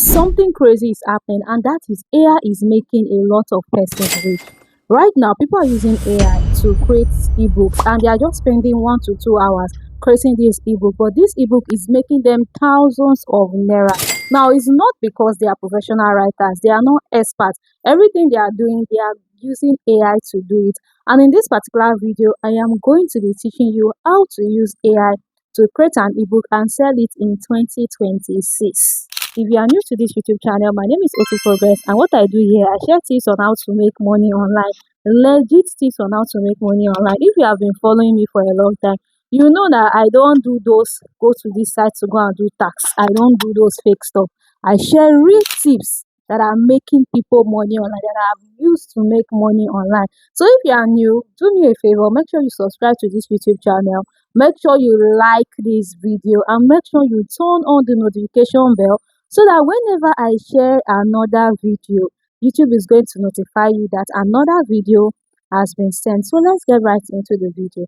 Something crazy is happening, and that is AI is making a lot of persons rich. Right now, people are using AI to create ebooks, and they are just spending 1 to 2 hours creating this ebook. But this ebook is making them thousands of naira. Now, it's not because they are professional writers, they are not experts. Everything they are doing, they are using AI to do it. And in this particular video, I am going to be teaching you how to use AI to create an ebook and sell it in 2026. If you are new to this YouTube channel, my name is Auto Progress, and what I do here, I share tips on how to make money online, legit tips on how to make money online. If you have been following me for a long time, you know that I don't do those go to this site to go and do tax. I don't do those fake stuff. I share real tips that are making people money online, that I've used to make money online. So if you are new, do me a favor, make sure you subscribe to this YouTube channel. Make sure you like this video and make sure you turn on the notification bell so that whenever I share another video, YouTube is going to notify you that another video has been sent. So let's get right into the video.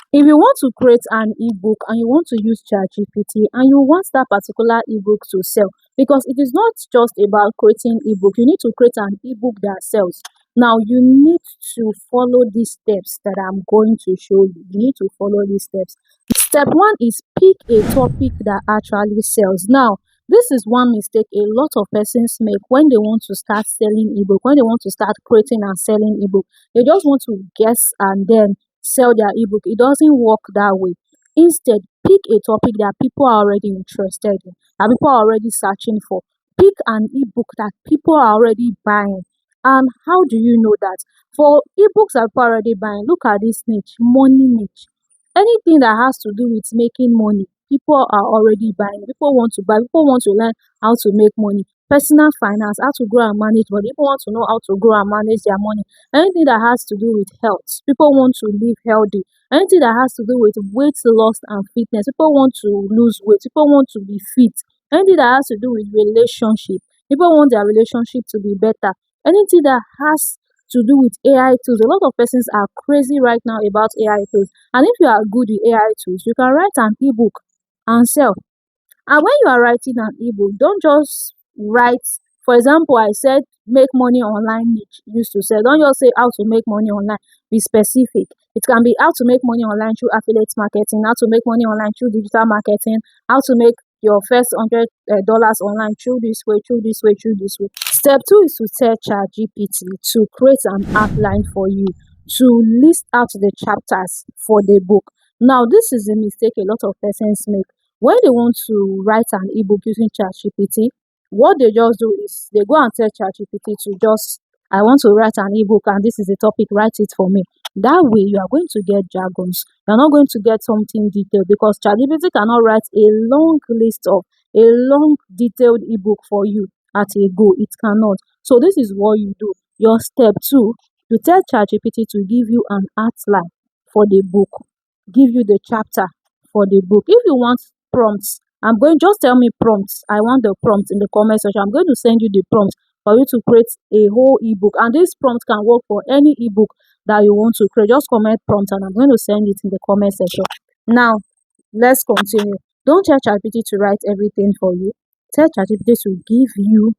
If you want to create an ebook and you want to use ChatGPT and you want that particular ebook to sell, because it is not just about creating ebook, you need to create an ebook that sells. Now you need to follow these steps that I'm going to show you. You need to follow these steps. Step one is pick a topic that actually sells. Now, this is one mistake a lot of persons make when they want to start selling ebook, when they want to start creating and selling ebook. They just want to guess and then sell their ebook. It doesn't work that way. Instead, pick a topic that people are already interested in, that people are already searching for. Pick an ebook that people are already buying. And how do you know that? For ebooks that people are already buying, look at this niche, money niche. Anything that has to do with making money, people are already buying. People want to buy, people want to learn how to make money. Personal finance, how to grow and manage money. People want to know how to grow and manage their money. Anything that has to do with health, people want to live healthy. Anything that has to do with weight loss and fitness, people want to lose weight, people want to be fit. Anything that has to do with relationship, people want their relationship to be better. Anything that has to do with AI tools, a lot of persons are crazy right now about AI tools. And if you are good with AI tools, you can write an ebook and sell. And when you are writing an ebook, don't just write, for example, I said make money online niche used to sell. Don't just say how to make money online. Be specific. It can be how to make money online through affiliate marketing, how to make money online through digital marketing, how to make your first $100 online through this way, through this way, through this way. Step two is to tell ChatGPT to create an outline for you, to list out the chapters for the book. Now, this is a mistake a lot of persons make. When they want to write an ebook using ChatGPT, what they just do is they go and tell ChatGPT to just, I want to write an ebook and this is the topic, write it for me. That way, you are going to get jargons. You're not going to get something detailed because ChatGPT cannot write a long list of a long detailed ebook for you at a go. It cannot. So this is what you do. Your step two, you tell ChatGPT to give you an outline for the book, give you the chapter for the book. If you want prompts, I'm going, just tell me prompts. I want the prompts in the comment section. I'm going to send you the prompts for you to create a whole ebook. And this prompt can work for any ebook that you want to create. Just comment prompt and I'm going to send it in the comment section. Now, let's continue. Don't tell ChatGPT to write everything for you. Tell ChatGPT to give you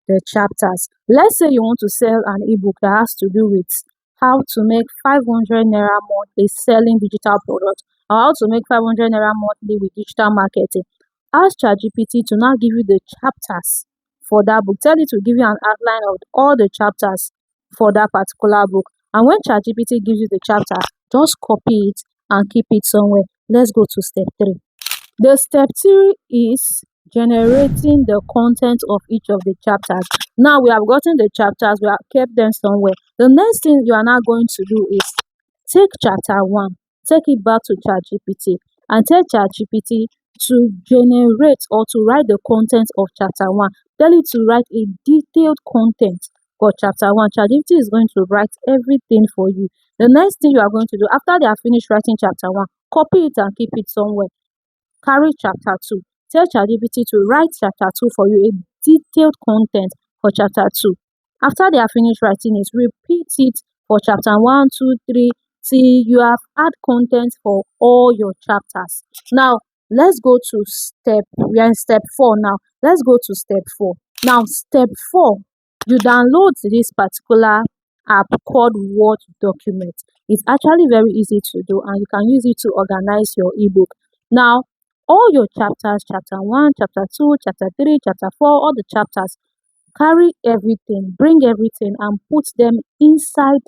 the chapters. Let's say you want to sell an ebook that has to do with how to make 500 naira monthly selling digital products, or how to make 500 naira monthly with digital marketing. Ask ChatGPT to now give you the chapters for that book. Tell it to give you an outline of all the chapters for that particular book. And when ChatGPT gives you the chapter, just copy it and keep it somewhere. Let's go to step 3. The step 3 is generating the content of each of the chapters. Now we have gotten the chapters, we have kept them somewhere. The next thing you are now going to do is take chapter 1, take it back to ChatGPT and tell ChatGPT to generate or to write the content of chapter 1. Tell it to write a detailed content for chapter 1. ChatGPT is going to write everything for you. The next thing you are going to do after they are finished writing chapter 1, copy it and keep it somewhere. Carry chapter 2. Tell ChatGPT to write chapter 2 for you, a detailed content for chapter 2. After they are finished writing it, repeat it for chapter 1, 2, 3, till you have add content for all your chapters. Now, let's go to we are in step 4 now. Let's go to step 4. Now, step 4, you download this particular app called Word Document. It's actually very easy to do, and you can use it to organize your ebook. Now, all your chapters, chapter 1, chapter 2, chapter 3, chapter 4, all the chapters, carry everything, bring everything and put them inside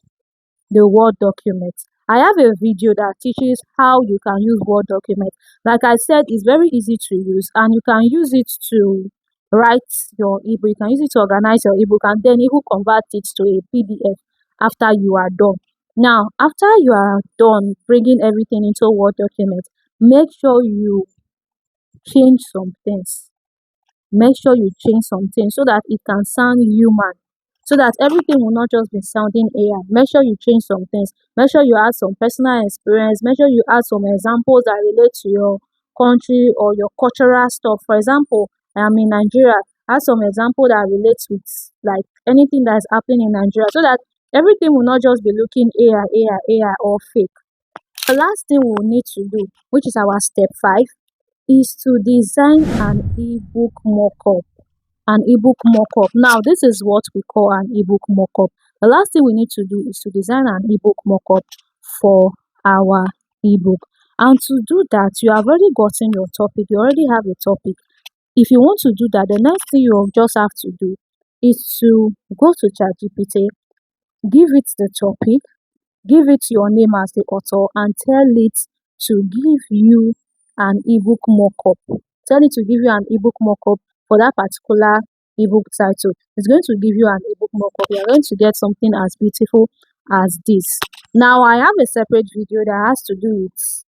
the Word document. I have a video that teaches how you can use Word document. Like I said, it's very easy to use, and you can use it to write your ebook. You can use it to organize your ebook, and then even convert it to a PDF after you are done. Now, after you are done bringing everything into Word document, make sure you change some things. Make sure you change something so that it can sound human, so that everything will not just be sounding AI. Make sure you change some things. Make sure you add some personal experience. Make sure you add some examples that relate to your country or your cultural stuff. For example, I'm in Nigeria. Add some example that relates with like anything that is happening in Nigeria, so that everything will not just be looking AI or fake. The last thing we will need to do, which is our step 5, is to design an ebook mockup. An ebook mockup. Now, this is what we call an ebook mockup. The last thing we need to do is to design an ebook mockup for our ebook. And to do that, you have already gotten your topic. You already have a topic. If you want to do that, the next thing you just have to do is to go to ChatGPT, give it the topic, give it your name as the author, and tell it to give you an ebook mockup. Tell it to give you an ebook mockup for that particular ebook title. It's going to give you an ebook mockup. You're going to get something as beautiful as this. Now, I have a separate video that has to do with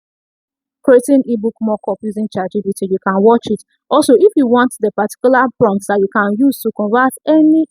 creating ebook mockup using ChatGPT. You can watch it. Also, if you want the particular prompts that you can use to convert any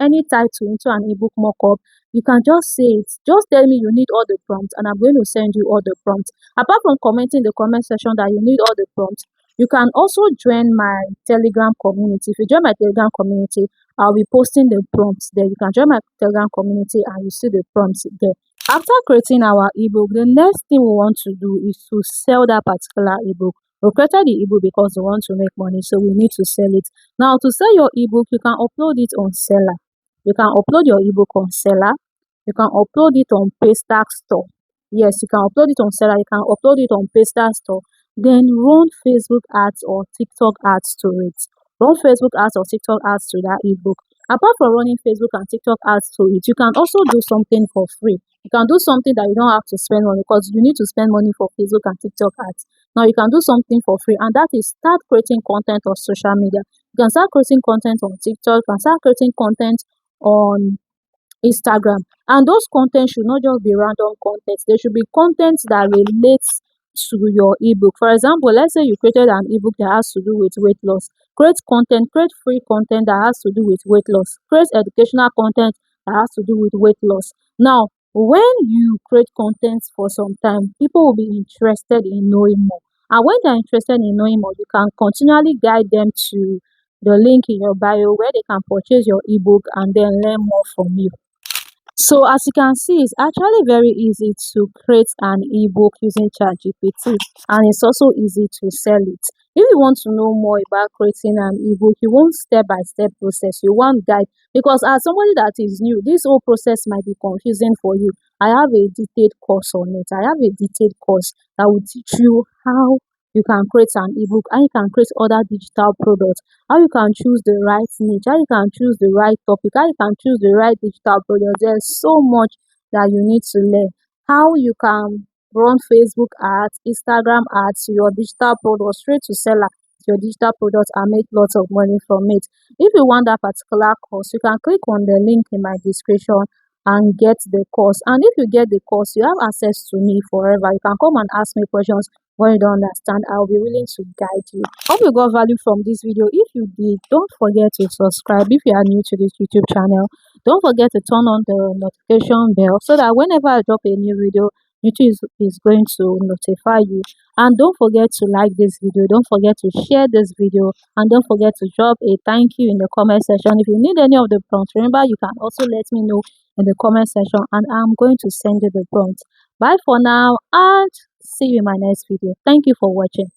any title into an ebook mockup, you can just say it. Just tell me you need all the prompts, and I'm going to send you all the prompts. Apart from commenting in the comment section that you need all the prompts, you can also join my Telegram community. If you join my Telegram community, I'll be posting the prompts there. You can join my Telegram community and you see the prompts there. After creating our ebook, the next thing we want to do is to sell that particular ebook. We created the ebook because we want to make money, so we need to sell it. Now, to sell your ebook, you can upload it on Seller. You can upload your ebook on Seller. You can upload it on Paystack Store. Yes, you can upload it on Seller. You can upload it on Paystack Store. Then run Facebook ads or TikTok ads to it. Run Facebook ads or TikTok ads to that ebook. Apart from running Facebook and TikTok ads to it, you can also do something for free. You can do something that you don't have to spend money, because you need to spend money for Facebook and TikTok ads. Now, you can do something for free, and that is start creating content on social media. You can start creating content on TikTok. You can start creating content on Instagram. And those content should not just be random content. There should be content that relates to your ebook. For example, let's say you created an ebook that has to do with weight loss. Create free content that has to do with weight loss. Create educational content that has to do with weight loss. Now, when you create content for some time, people will be interested in knowing more. And when they're interested in knowing more, you can continually guide them to the link in your bio where they can purchase your ebook and then learn more from you. So as you can see, it's actually very easy to create an ebook using ChatGPT, and it's also easy to sell it. If you want to know more about creating an ebook, you want step-by-step process, you want guide, because as somebody that is new, this whole process might be confusing for you. I have a detailed course on it. I have a detailed course that will teach you how you can create an ebook, how you can create other digital products, how you can choose the right niche, how you can choose the right topic, how you can choose the right digital product. There's so much that you need to learn. How you can run Facebook ads, Instagram ads to your digital product, straight to seller your digital products, and make lots of money from it. If you want that particular course, you can click on the link in my description and get the course. And if you get the course, you have access to me forever. You can come and ask me questions when you don't understand. I'll be willing to guide you. Hope you got value from this video. If you did, don't forget to subscribe if you are new to this YouTube channel. Don't forget to turn on the notification bell so that whenever I drop a new video, YouTube is going to notify you. And don't forget to like this video. Don't forget to share this video. And don't forget to drop a thank you in the comment section. If you need any of the prompts, remember you can also let me know in the comment section, and I'm going to send you the prompts. Bye for now, and See you in my next video. Thank you for watching.